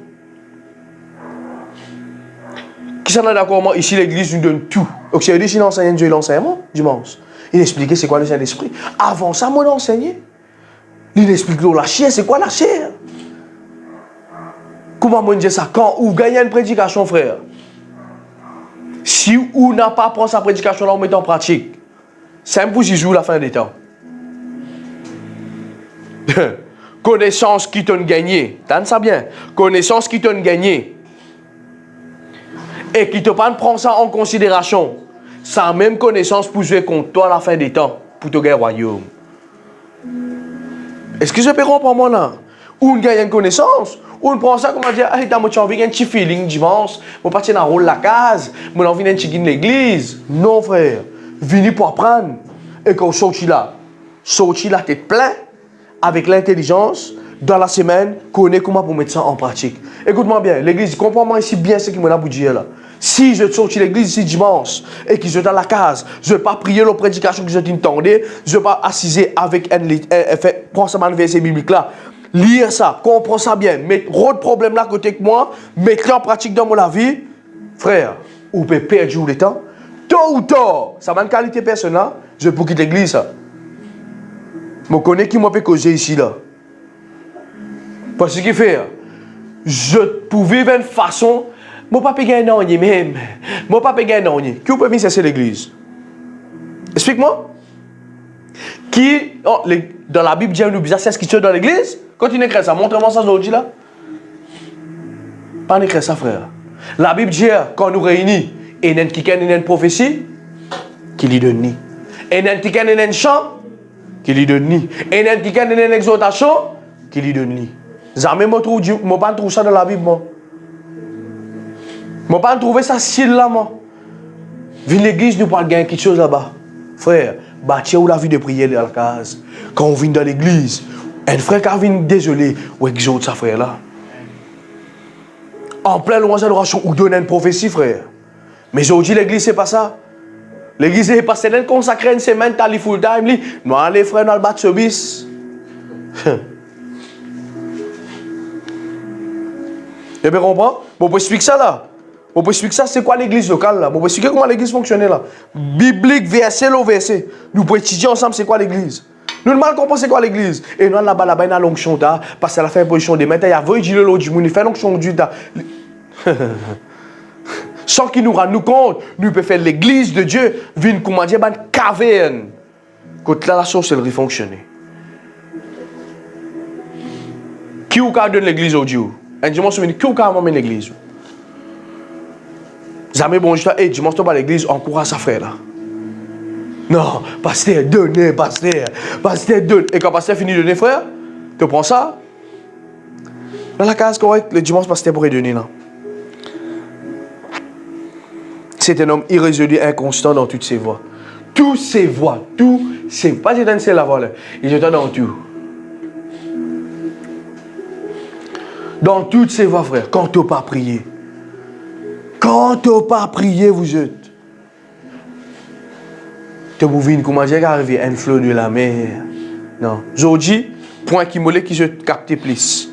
Qui s'en est d'accord? Ici, l'église nous donne tout. Donc, c'est ici, l'enseignant Dieu l'enseignement, dimanche. Il expliquait c'est quoi le Saint-Esprit. Avant ça, moi, l'enseignait. Il explique la chair, c'est quoi la chair? Comment moi dire ça? Quand vous gagnez une prédication, frère, si vous n'avez pas pris sa prédication là, vous mettez en pratique, c'est un pour Jésus la fin des temps. Connaissance qui t'ont gagné. T'as ça bien. Connaissance qui t'ont gagné. Et qui te prend ça en considération. Sa même connaissance pour jouer contre toi à la fin des temps. Pour te gagner le royaume. Est-ce que je peux comprendre moi là? Ou on gagne une connaissance. Ou on prend ça comme on dit, ah, t'as envie d'un petit feeling dimanche. On partir dans le rôle de la case. On a envie d'un petit guide de l'église. Non frère. Venez pour apprendre. Et quand on sortit là, tête pleine. Avec l'intelligence, dans la semaine, connais comment pour mettre ça en pratique. Écoute-moi bien, l'église, comprends-moi ici bien ce qui m'a dit là. Si je sors de l'église ici dimanche et que je suis dans la case, je ne vais pas prier la prédication que je t'entendais, je ne vais pas assiser avec prends ça dans le verset biblique là, lire ça, comprends ça bien, mettre autre problème là à côté que moi, mettre en pratique dans mon vie, frère, ou peut perdre le temps, tôt ou tard, ça m'a une qualité personnelle, je peux quitter l'église ça. Je connais qui m'a fait causer ici là. Parce que ce qu'il fait, je pouvais de une façon, je ne peux pas gagner un même. Je ne peux pas gagner un Qui vous peut c'est l'église? Explique-moi. Qui, dans la Bible, dit nous bizarre, c'est ce qui se dans l'église? Quand il écrit ça, montre-moi ça aujourd'hui là. Pas écrit ça, frère. La Bible dit, quand nous réunit, il y a une prophétie qui lui donne ni. Il y a un chant qui lui donne ni. Et il y a une exhortation qui lui donne ni. Jamais je ne pas trouvé ça dans la Bible. Je ne pas trouvé ça style là. Viens l'église, nous parlons de quelque chose là-bas. Frère, bâtir la vie de prière dans la case. Quand on vient dans l'église, un frère qui vient désolé, ou exhorte sa frère là. En pleine louange d'adoration, ou donne une prophétie, frère. Mais aujourd'hui, l'église, c'est pas ça. L'église est passée d'un consacré une semaine, t'as les full time, nous allons frères dans le bas de service. Tu peux comprendre? Bon, on peut expliquer ça là. On peut expliquer ça, c'est quoi l'église locale là. On peut expliquer comment l'église fonctionne là. Biblique, verset le verset. Nous pouvons étudier ensemble c'est quoi l'église. Nous ne mal comprenons c'est quoi l'église. Et nous là-bas, il y a l'onction d'art, parce qu'elle a fait une position de maître, il y a 20 jours du monde, il fait l'onction du d'art. Sans qu'il nous rende compte, nous pouvons faire l'église de Dieu, venir comment dire, une caverne. Quand là, la sorcellerie fonctionne. Qui ou donne l'église au Dieu? Un dimanche, qui ou m'amène l'église? Jamais bon, je dis, dimanche, tu vas à l'église, encourage sa frère là. Non, pasteur, donnez, pasteur. Pasteur, donne. Et quand pasteur finit de donner, frère, tu prends ça. Dans la case correcte, le dimanche, pasteur pourrait donner, non. C'est un homme irrésolu, inconstant dans toutes ses voies. Toutes ses voies, tout, c'est pas c'est dans la voie là. Il est dans tout. Dans toutes ses voies, frère, quand tu n'as pas prié. Quand tu n'as pas prié, vous êtes. Tu pouvez comment dire qu'arriver un flot de la mer. Non. Aujourd'hui, point qui me qui je capte plus.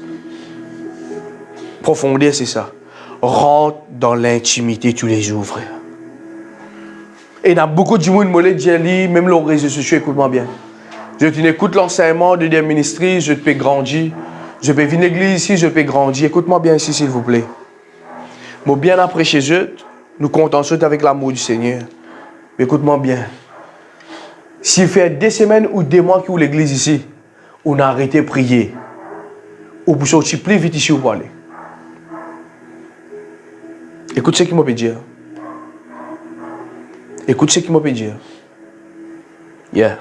Profondeur, c'est ça. Rentre dans l'intimité tous les jours, frère. Et il y a beaucoup de gens qui me disent, même les réseaux sociaux, écoute-moi bien. Je t'écoute l'enseignement de des ministries, je te fais grandir. Je peux venir à l'église ici, je peux grandir. Écoute-moi bien ici, s'il vous plaît. Moi, bien après chez eux, nous comptons avec l'amour du Seigneur. Mais écoute-moi bien. S'il fait des semaines ou des mois qu'il y a l'église ici, on a arrêté de prier. Ou pour sortir plus vite ici, pour aller. Écoute ce qu'il m'a dire. Écoute ce qu'il m'a dire. Yeah.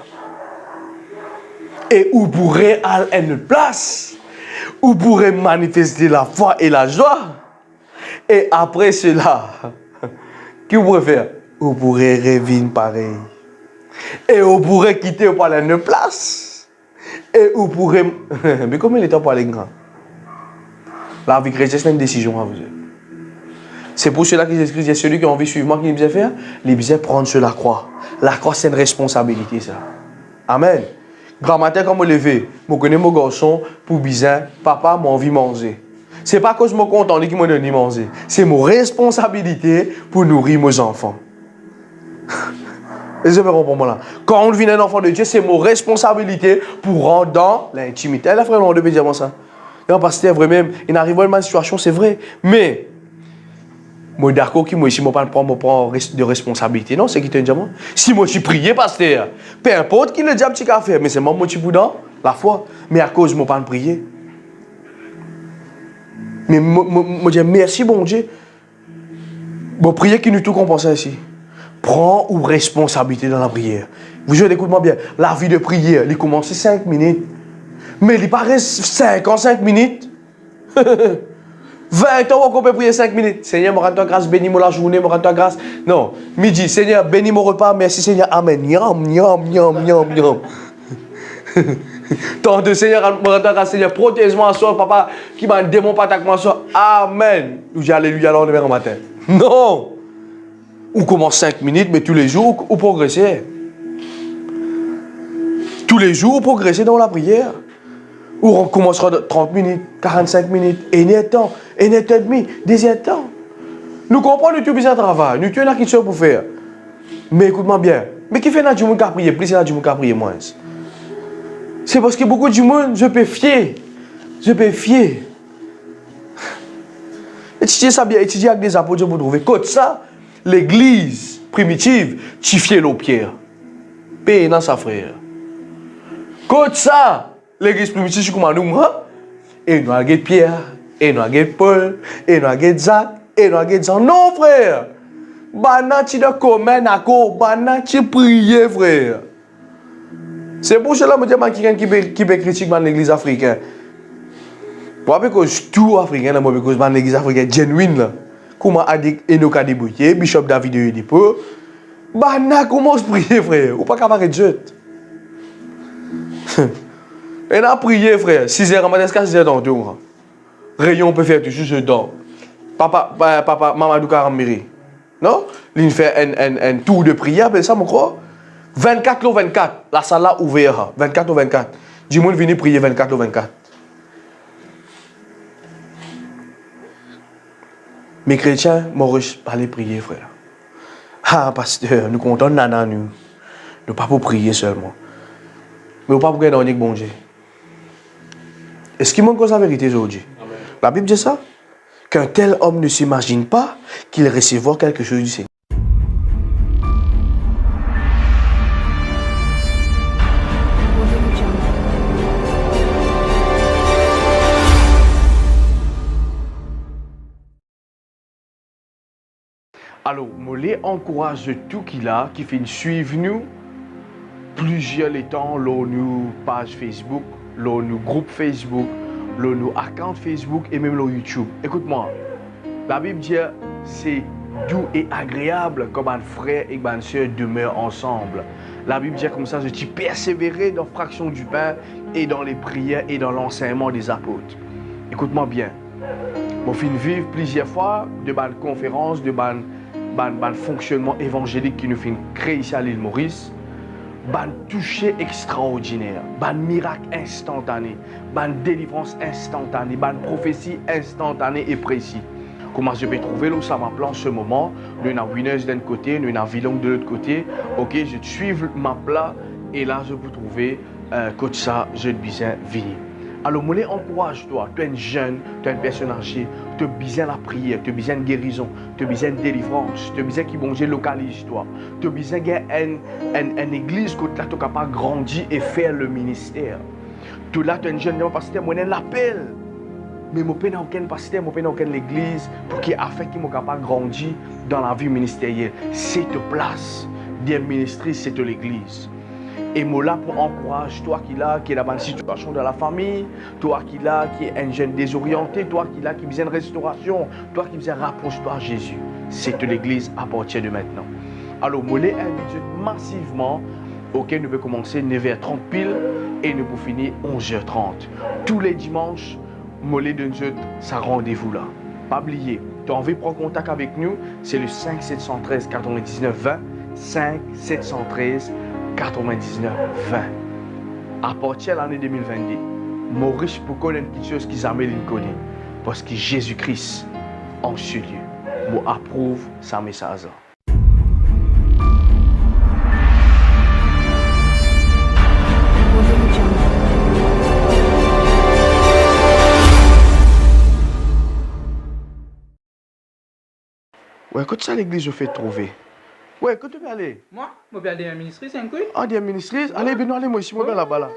Et vous pourrez aller à une place. Vous pourrez manifester la foi et la joie. Et après cela, qu'est-ce que vous pourrez faire? Vous pourrez revenir pareil. Et vous pourrez quitter pour aller à une place. Et vous pourrez... Mais comment il est temps pour aller grand? La vie chrétienne, c'est une décision à vous. C'est pour cela que Jésus-Christ dit, celui qui a envie de suivre moi, qu'il doit faire, il doit prendre sur la croix. La croix, c'est une responsabilité, ça. Amen. Grand matin, quand je me lève, je connais mon garçon pour bizarre, papa m'a envie de manger. Ce n'est pas que je me contente qu'il m'a donné manger. C'est mon responsabilité pour nourrir mes enfants. Et je me comprends là. Quand on devient un enfant de Dieu, c'est mon responsabilité pour rentrer dans l'intimité. La frère, on devait dire ça. Non, parce que vrai même, il arrive à une situation, c'est vrai. Mais, moi d'accord que moi ici, je ne prends pas de responsabilité. Non, c'est qui te dit moi. Si moi je prie, pasteur, peu importe qui le diable qui a fait, mais c'est moi qui dans la foi. Mais à cause de moi pas prier. Mais moi dis merci bon Dieu. Bon prier qui nous tout compense ici. Prends une responsabilité dans la prière. Vous écoutez-moi bien. La vie de prière, il commence 5 minutes. Mais il paraît 55 minutes. 20 ans qu'on peut prier 5 minutes. Seigneur, me rends-toi grâce, bénis-moi la journée, me rends-toi grâce. Non, midi, Seigneur, bénis mon repas, merci Seigneur, amen. Yam, yam, yam, yam, yam. Tant de Seigneur, me rends-toi grâce, Seigneur, protège-moi à soi, papa, qui m'a un démon pas attaqué moi soi. Amen. Nous dis alléluia, alors on est matin. Non. On commence 5 minutes, mais tous les jours, on progresse. Tous les jours, on progresse dans la prière. Ou on commencera 30 minutes, 45 minutes, et un temps, et demi, deuxième temps. Nous comprenons tout besoin de travail, nous avons quelque chose pour faire. Mais écoute-moi bien, mais qui fait du monde qui a prié plus, c'est du monde qui a prié moins. C'est parce que beaucoup de monde, je peux fier. Je peux fier. Étudier ça bien, étudier avec des apôtres pour trouver. Côté ça, l'église primitive, tu fies l'eau pierre. Paye dans sa frère. Côté ça, l'église primitive, c'est comme nous, et nous avons Pierre, et nous avons Paul, et nous avons Jacques, et nous avons Jean. Non, frère. Bana, tu dois commettre, bana, tu prier, frère. C'est pour cela que je dis quelqu'un qui peut critiquer l'église africaine. Moi, parce que tout africain, moi, parce que l'église africaine genuine, comment a dit Enoch Adébouye, Bishop David Oyedepo, bana, commence à prier, frère. Ou pas qu'à de Dieu. Et on a prié, frère. 6h à matin, 6h dans le rayon peut faire toujours je dors. Papa, Mamadou Karambiri. Non? Il fait un tour de prière, ben ça, mon crois. 24 au 24, la salle là ouverte. 24 au 24. Du monde venu prier 24 au 24. Mes chrétiens m'ont parlé prier, frère. Ah, pasteur, nous comptons nana, nous. Nous pas pour prier seulement. Mais nous pas pour gagner bon Dieu. Est-ce qu'il manque la vérité aujourd'hui? La Bible dit ça? Qu'un tel homme ne s'imagine pas qu'il recevra quelque chose du Seigneur. Alors, je les encourage tout qu'il a, qui fait suivre nous plusieurs temps, l'ONU page Facebook, l'ONU groupe Facebook, l'ONU account Facebook et même le YouTube. Écoute-moi, la Bible dit c'est doux et agréable comme un frère et une soeur demeurent ensemble. La Bible dit comme ça, je t'y persévérer dans la fraction du pain et dans les prières et dans l'enseignement des apôtres. Écoute-moi bien. Mon fin vivre plusieurs fois de bonnes conférences, de bonnes fonctionnement évangélique qui nous fait créer ici à l'île Maurice. Ban toucher extraordinaire, ban miracle instantané, ban délivrance instantanée, ban prophétie instantanée et précis. Comment je vais trouver là où ça m'appelle en ce moment? Nous avons Winners d'un côté, nous avons Villon de l'autre côté. Ok, je suis ma plat et là je peux trouver comme ça, je bien venir. Alors, moi, encourage-toi, tu es un jeune, tu es une personne âgée, tu as besoin de la prière, tu as besoin de guérison, tu as besoin de délivrance, tu as besoin que bon Dieu localise-toi, tu as besoin d'une église où tu es capable de grandir et faire le ministère. Tu là, tu es un jeune, pasteur, moi, je l'appelle. Mais je n'ai aucun pasteur, je n'ai aucune église pour qu'il afin qu'il soit capable de grandir dans la vie ministérielle. C'est ta place. Bien ministère, c'est l'église. Et moi là pour encourager toi qui est dans une situation de la famille, toi qui est un jeune désorienté, toi qui a besoin de restauration, toi qui besoin de rapproche-toi à Jésus. C'est l'église à partir de maintenant. Alors, moi les invite massivement. Ok, nous pouvons commencer 9h30 pile et nous pouvons finir 11h30. Tous les dimanches, moi les donne ça rendez-vous là. Pas oublier, tu as envie de prendre contact avec nous, c'est le 5 713 99 20, 5 713 99 20. À partir de l'année 2022, Maurice pour connaître quelque chose qu'ils amènent connaît. Parce que Jésus-Christ en ce lieu. Moi approuve sa message. Ouais, écoute ça l'église je fais trouver. Ouais, écoute tu peux aller. Moi, je vais aller à un ministère, c'est un coup. Ah, des ministres. Allez, ben non, allez moi ici, moi là-bas là.